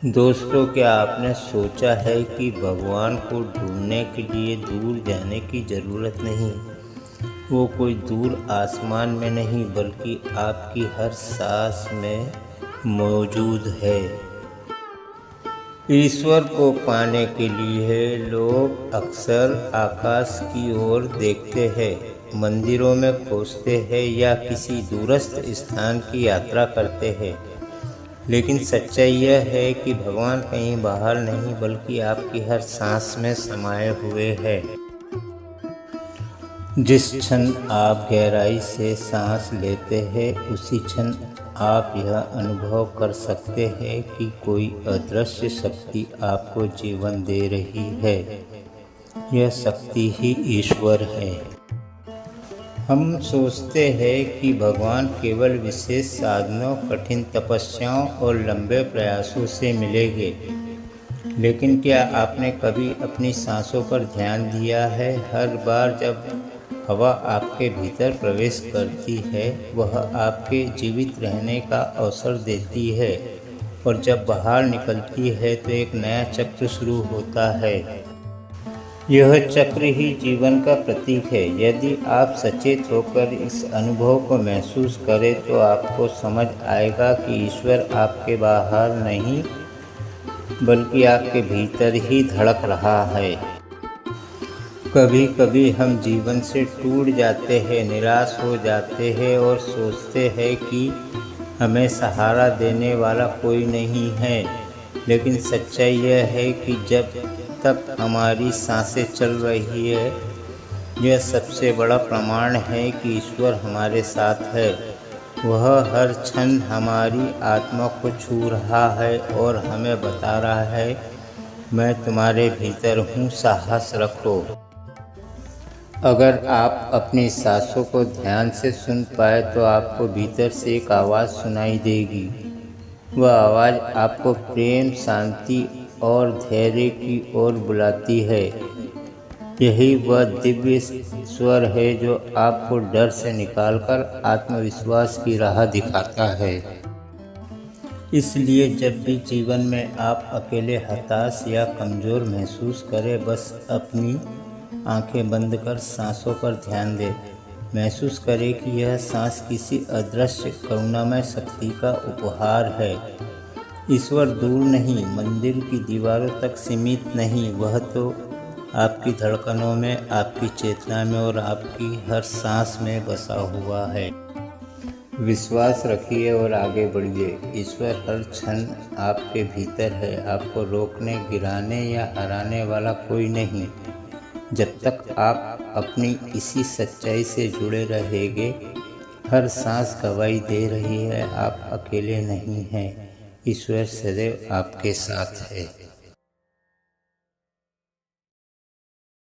दोस्तों, क्या आपने सोचा है कि भगवान को ढूंढने के लिए दूर जाने की ज़रूरत नहीं। वो कोई दूर आसमान में नहीं बल्कि आपकी हर सांस में मौजूद है। ईश्वर को पाने के लिए लोग अक्सर आकाश की ओर देखते हैं, मंदिरों में खोजते हैं या किसी दूरस्थ स्थान की यात्रा करते हैं। लेकिन सच्चाई यह है कि भगवान कहीं बाहर नहीं बल्कि आपकी हर सांस में समाये हुए है। जिस क्षण आप गहराई से सांस लेते हैं उसी क्षण आप यह अनुभव कर सकते हैं कि कोई अदृश्य शक्ति आपको जीवन दे रही है। यह शक्ति ही ईश्वर है। हम सोचते हैं कि भगवान केवल विशेष साधनों, कठिन तपस्याओं और लंबे प्रयासों से मिलेंगे। लेकिन क्या आपने कभी अपनी सांसों पर ध्यान दिया है? हर बार जब हवा आपके भीतर प्रवेश करती है, वह आपके जीवित रहने का अवसर देती है, और जब बाहर निकलती है तो एक नया चक्र शुरू होता है। यह चक्र ही जीवन का प्रतीक है। यदि आप सचेत होकर इस अनुभव को महसूस करें तो आपको समझ आएगा कि ईश्वर आपके बाहर नहीं बल्कि आपके भीतर ही धड़क रहा है। कभी कभी हम जीवन से टूट जाते हैं, निराश हो जाते हैं और सोचते हैं कि हमें सहारा देने वाला कोई नहीं है। लेकिन सच्चाई यह है कि जब तक हमारी सांसें चल रही है, यह सबसे बड़ा प्रमाण है कि ईश्वर हमारे साथ है। वह हर क्षण हमारी आत्मा को छू रहा है और हमें बता रहा है, मैं तुम्हारे भीतर हूँ, साहस रखो। अगर आप अपनी सांसों को ध्यान से सुन पाए तो आपको भीतर से एक आवाज़ सुनाई देगी। वह आवाज़ आपको प्रेम, शांति और धैर्य की ओर बुलाती है। यही वह दिव्य स्वर है जो आपको डर से निकालकर आत्मविश्वास की राह दिखाता है। इसलिए जब भी जीवन में आप अकेले, हताश या कमज़ोर महसूस करें, बस अपनी आंखें बंद कर सांसों पर ध्यान दें। महसूस करें कि यह सांस किसी अदृश्य करुणामय शक्ति का उपहार है। ईश्वर दूर नहीं, मंदिर की दीवारों तक सीमित नहीं, वह तो आपकी धड़कनों में, आपकी चेतना में और आपकी हर सांस में बसा हुआ है। विश्वास रखिए और आगे बढ़िए। ईश्वर हर क्षण आपके भीतर है। आपको रोकने, गिराने या हराने वाला कोई नहीं। जब तक आप अपनी इसी सच्चाई से जुड़े रहेंगे, हर सांस गवाही दे रही है, आप अकेले नहीं हैं। ईश्वर सदैव आपके साथ है।